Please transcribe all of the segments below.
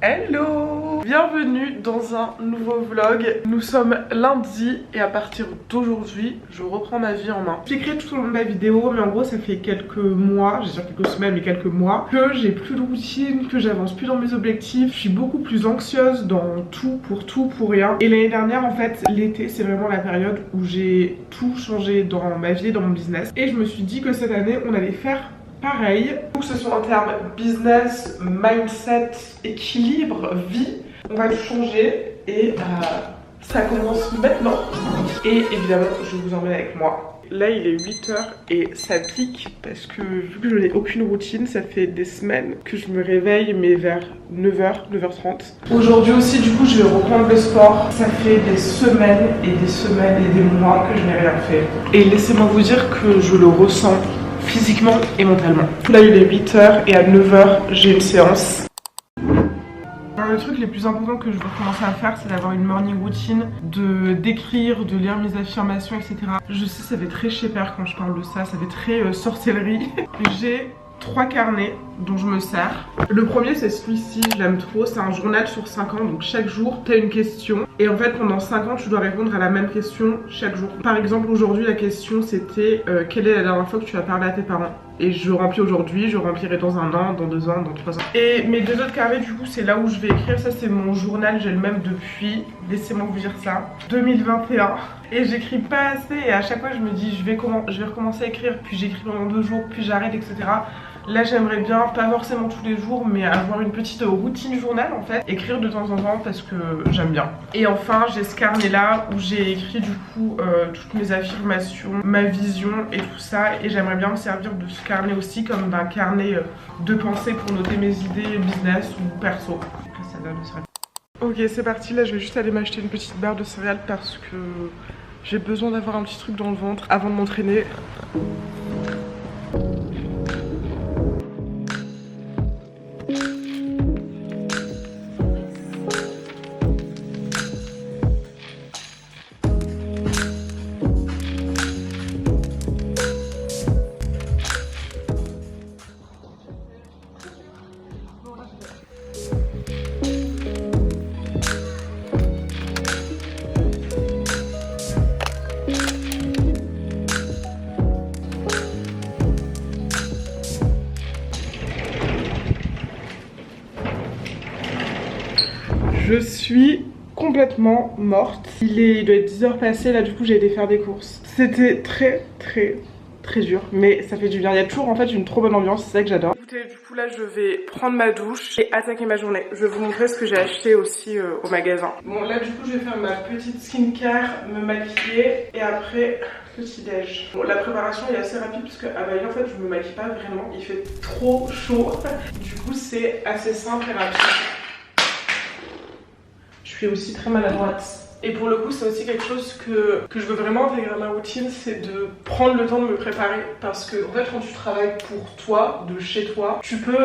Hello! Bienvenue dans un nouveau vlog. Nous sommes lundi et à partir d'aujourd'hui, je reprends ma vie en main. J'écris tout au long de la vidéo, mais en gros ça fait quelques mois, j'ai dire quelques semaines mais quelques mois, que j'ai plus de routine, que j'avance plus dans mes objectifs. Je suis beaucoup plus anxieuse dans tout, pour rien. Et l'année dernière en fait, l'été c'est vraiment la période où j'ai tout changé dans ma vie et dans mon business. Et je me suis dit que cette année on allait faire pareil, que ce soit en termes business, mindset, équilibre, vie, on va le changer et ça commence maintenant. Et évidemment, je vous emmène avec moi. Là, il est 8h et ça pique parce que vu que je n'ai aucune routine, ça fait des semaines que je me réveille mais vers 9h, 9h30. Aujourd'hui aussi, du coup, je vais reprendre le sport. Ça fait des semaines et des semaines et des mois que je n'ai rien fait. Et laissez-moi vous dire que je le ressens physiquement et mentalement. Là il est 8h et à 9h j'ai une séance. Le truc les plus importants que je veux commencer à faire, c'est d'avoir une morning routine, d'écrire, de lire mes affirmations, etc. Je sais, ça fait très père quand je parle de ça, ça fait très sorcellerie. J'ai 3 carnets dont je me sers. Le premier c'est celui-ci, je l'aime trop, c'est un journal sur 5 ans, donc chaque jour tu as une question et en fait pendant 5 ans tu dois répondre à la même question chaque jour. Par exemple aujourd'hui la question c'était quelle est la dernière fois que tu as parlé à tes parents? Et je remplis aujourd'hui, je remplirai dans 1 an, dans 2 ans, dans 3 ans. Et mes 2 autres carnets du coup c'est là où je vais écrire, ça c'est mon journal, j'ai le même depuis, laissez-moi vous dire ça, 2021. Et j'écris pas assez et à chaque fois je me dis je vais recommencer à écrire, puis j'écris pendant 2 jours, puis j'arrête, etc. Là j'aimerais bien, pas forcément tous les jours, mais avoir une petite routine journal en fait. Écrire de temps en temps parce que j'aime bien. Et enfin j'ai ce carnet là où j'ai écrit du coup toutes mes affirmations, ma vision et tout ça. Et j'aimerais bien me servir de ce carnet aussi comme d'un carnet de pensée pour noter mes idées business ou perso. Après ça donne ça. Ok c'est parti, là je vais juste aller m'acheter une petite barre de céréales parce que j'ai besoin d'avoir un petit truc dans le ventre avant de m'entraîner. Je suis complètement morte. Il doit être 10h passé, là du coup j'ai été faire des courses. C'était très dur, mais ça fait du bien. Il y a toujours en fait une trop bonne ambiance, c'est ça que j'adore. Écoutez, du coup là je vais prendre ma douche et attaquer ma journée. Je vais vous montrer ce que j'ai acheté aussi au magasin. Bon là du coup je vais faire ma petite skincare, me maquiller et après petit déj. Bon la préparation est assez rapide parce qu'à Bali en fait je me maquille pas vraiment, il fait trop chaud. Du coup c'est assez simple et rapide. Je suis aussi très maladroite. Et pour le coup c'est aussi quelque chose que je veux vraiment intégrer à ma routine, c'est de prendre le temps de me préparer. Parce que en fait quand tu travailles pour toi, de chez toi, tu peux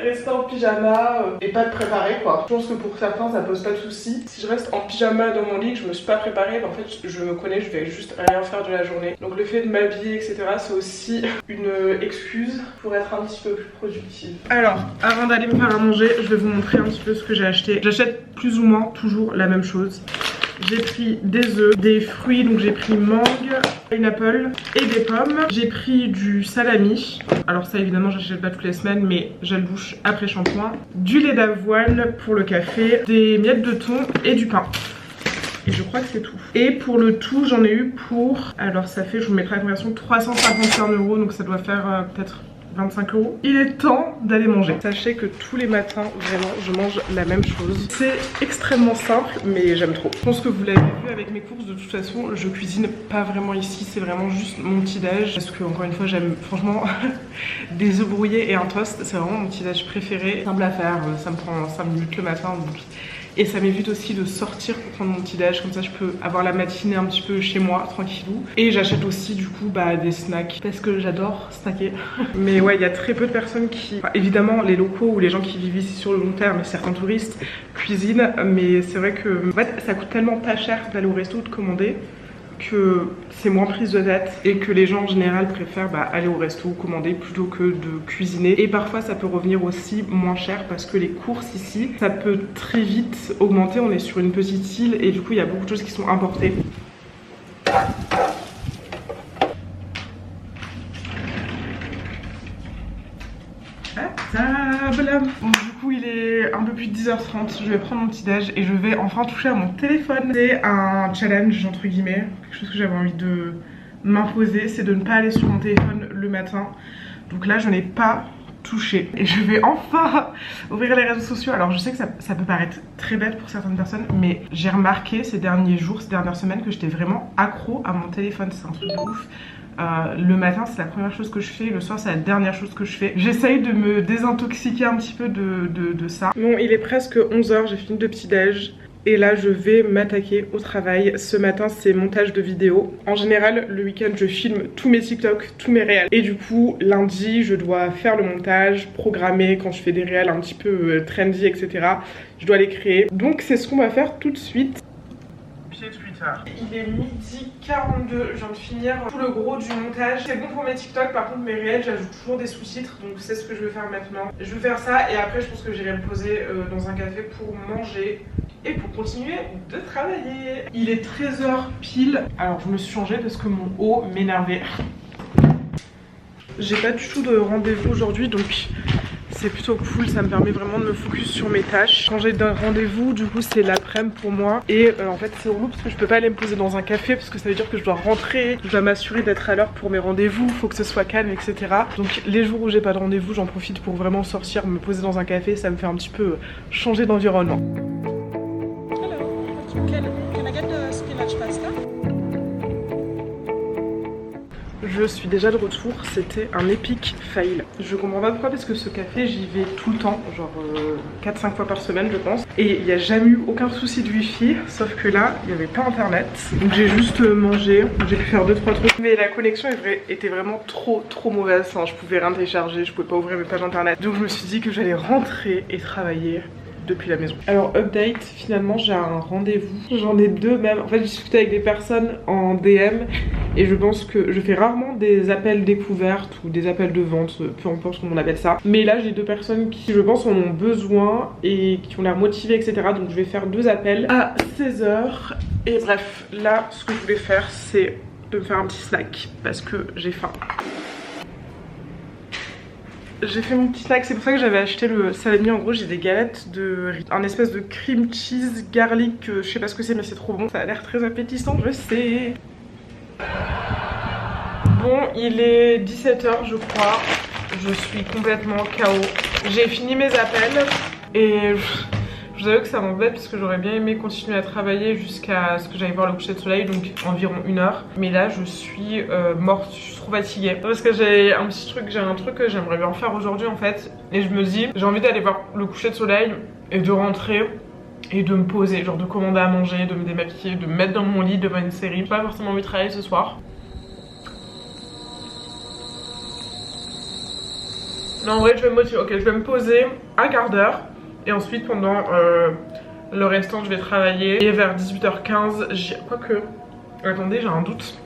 rester en pyjama et pas te préparer quoi. Je pense que pour certains ça pose pas de soucis. Si je reste en pyjama dans mon lit, que je me suis pas préparée, en fait je me connais, je vais juste rien faire de la journée. Donc le fait de m'habiller etc c'est aussi une excuse pour être un petit peu plus productive. Alors avant d'aller me faire à manger, je vais vous montrer un petit peu ce que j'ai acheté. J'achète plus ou moins toujours la même chose. J'ai pris des œufs, des fruits, donc j'ai pris mangue, pineapple et des pommes. J'ai pris du salami, alors ça évidemment j'achète pas toutes les semaines mais gel douche après shampoing. Du lait d'avoine pour le café, des miettes de thon et du pain. Et je crois que c'est tout. Et pour le tout j'en ai eu pour, alors ça fait, je vous mettrai la conversion, 351 €, donc ça doit faire peut-être 25 €. Il est temps d'aller manger. Sachez que tous les matins, vraiment, je mange la même chose. C'est extrêmement simple, mais j'aime trop. Je pense que vous l'avez vu avec mes courses, de toute façon, je cuisine pas vraiment ici. C'est vraiment juste mon petit déj. Parce que, encore une fois, j'aime franchement des œufs brouillés et un toast. C'est vraiment mon petit déj préféré. Simple à faire, ça me prend 5 minutes le matin. Donc... Et ça m'évite aussi de sortir pour prendre mon petit déj, comme ça je peux avoir la matinée un petit peu chez moi, tranquillou. Et j'achète aussi du coup des snacks, parce que j'adore snacker. Mais ouais, il y a très peu de personnes qui... Enfin, évidemment les locaux ou les gens qui vivent ici sur le long terme, et certains touristes cuisinent, mais c'est vrai que en fait, ça coûte tellement pas cher d'aller au resto ou de commander que c'est moins prise de tête et que les gens en général préfèrent aller au resto, commander plutôt que de cuisiner. Et parfois ça peut revenir aussi moins cher parce que les courses ici, ça peut très vite augmenter. On est sur une petite île et du coup il y a beaucoup de choses qui sont importées. Table. Bon, du coup il est un peu plus de 10h30, je vais prendre mon petit déj et je vais enfin toucher à mon téléphone. C'est un challenge entre guillemets, quelque chose que j'avais envie de m'imposer, c'est de ne pas aller sur mon téléphone le matin. Donc là je n'ai pas touché et je vais enfin ouvrir les réseaux sociaux. Alors je sais que ça peut paraître très bête pour certaines personnes, mais j'ai remarqué ces derniers jours, ces dernières semaines que j'étais vraiment accro à mon téléphone, c'est un truc de ouf. Le matin c'est la première chose que je fais, le soir c'est la dernière chose que je fais. J'essaye de me désintoxiquer un petit peu de ça. Bon, il est presque 11h, j'ai fini de petit déj. Et là je vais m'attaquer au travail. Ce matin c'est montage de vidéos. En général le week-end je filme tous mes TikTok, tous mes réels. Et du coup lundi je dois faire le montage, programmer quand je fais des réels un petit peu trendy etc. Je dois les créer. Donc c'est ce qu'on va faire tout de suite. Il est midi 42, je viens de finir tout le gros du montage. C'est bon pour mes TikTok, par contre mes réels j'ajoute toujours des sous-titres, donc c'est ce que je vais faire maintenant. Je vais faire ça et après je pense que j'irai me poser dans un café pour manger et pour continuer de travailler. Il est 13h pile, alors je me suis changée parce que mon haut m'énervait. J'ai pas du tout de rendez-vous aujourd'hui donc c'est plutôt cool, ça me permet vraiment de me focus sur mes tâches. Quand j'ai un rendez-vous, du coup c'est l'après-midi pour moi. Et en fait c'est relou parce que je peux pas aller me poser dans un café parce que ça veut dire que je dois rentrer, je dois m'assurer d'être à l'heure pour mes rendez-vous, faut que ce soit calme etc. Donc les jours où j'ai pas de rendez-vous, j'en profite pour vraiment sortir, me poser dans un café, ça me fait un petit peu changer d'environnement. Je suis déjà de retour, c'était un épique fail. Je comprends pas pourquoi parce que ce café j'y vais tout le temps, genre 4-5 fois par semaine je pense. Et il n'y a jamais eu aucun souci de wifi, sauf que là il n'y avait pas internet. Donc j'ai juste mangé, j'ai pu faire 2-3 trucs. Mais la connexion était vraiment trop mauvaise, enfin, je pouvais rien télécharger, je pouvais pas ouvrir mes pages internet. Donc je me suis dit que j'allais rentrer et travailler depuis la maison. Alors update, finalement j'ai un rendez-vous, j'en ai deux même. En fait j'ai discuté avec des personnes en DM et je pense que je fais rarement des appels découvertes ou des appels de vente, peu importe comment on appelle ça. Mais là j'ai deux personnes qui je pense en ont besoin et qui ont l'air motivées etc. Donc je vais faire deux appels à 16h. Et bref, là ce que je voulais faire c'est de me faire un petit snack parce que j'ai faim. J'ai fait mon petit snack, c'est pour ça que j'avais acheté le salami. En gros j'ai des galettes de riz, un espèce de cream cheese garlic, je sais pas ce que c'est mais c'est trop bon. Ça a l'air très appétissant, je sais. Bon, il est 17h je crois, je suis complètement KO. J'ai fini mes appels et je vous avoue que ça m'embête parce que j'aurais bien aimé continuer à travailler jusqu'à ce que j'aille voir le coucher de soleil, donc environ 1 heure. Mais là je suis morte, je suis trop fatiguée. Parce que j'ai un truc que j'aimerais bien faire aujourd'hui en fait. Et je me dis, j'ai envie d'aller voir le coucher de soleil et de rentrer et de me poser, genre de commander à manger, de me démaquiller, de me mettre dans mon lit devant une série. J'ai pas forcément envie de travailler ce soir. Non en vrai je vais me motiver, ok je vais me poser un quart d'heure. Et ensuite pendant le restant je vais travailler. Et vers 18h15, quoique, attendez j'ai un doute.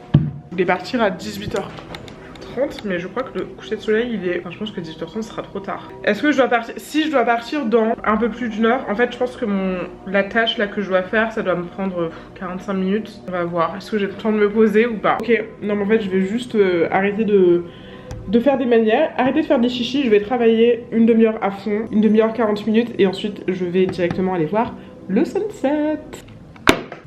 Je vais partir à 18h30 mais je crois que le coucher de soleil il est... Enfin je pense que 18h30 sera trop tard. Est-ce que je dois partir... Si je dois partir dans un peu plus d'1 heure, en fait je pense que la tâche là que je dois faire ça doit me prendre 45 minutes. On va voir, est-ce que j'ai le temps de me poser ou pas. Ok, non mais en fait je vais juste arrêter de faire des manières, arrêter de faire des chichis, je vais travailler une demi-heure à fond, une demi-heure 40 minutes et ensuite je vais directement aller voir le sunset.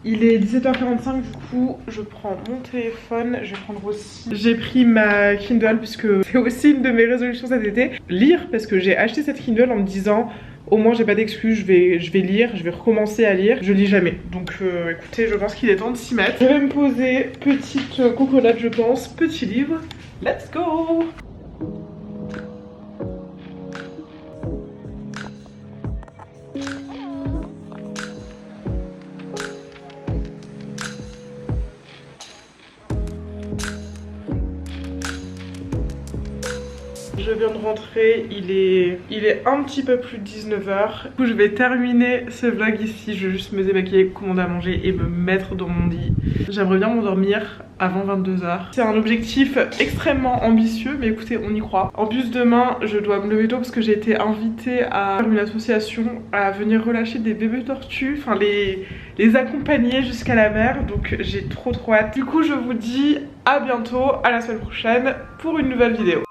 Il est 17h45 du coup, je prends mon téléphone, je vais prendre aussi... J'ai pris ma Kindle puisque c'est aussi une de mes résolutions cet été, lire parce que j'ai acheté cette Kindle en me disant au moins j'ai pas d'excuses, je vais lire, je vais recommencer à lire, je lis jamais. Donc écoutez, je pense qu'il est temps de s'y mettre. Je vais me poser, petite coconut je pense, petit livre. Let's go! je viens de rentrer, il est un petit peu plus de 19h. Du coup je vais terminer ce vlog ici, je vais juste me démaquiller, commander à manger et me mettre dans mon lit. J'aimerais bien m'endormir avant 22h. C'est un objectif extrêmement ambitieux, mais écoutez, on y croit. En plus demain je dois me lever tôt parce que j'ai été invitée à une association à venir relâcher des bébés tortues, enfin les accompagner jusqu'à la mer, donc j'ai trop hâte. Du coup je vous dis à bientôt, à la semaine prochaine pour une nouvelle vidéo.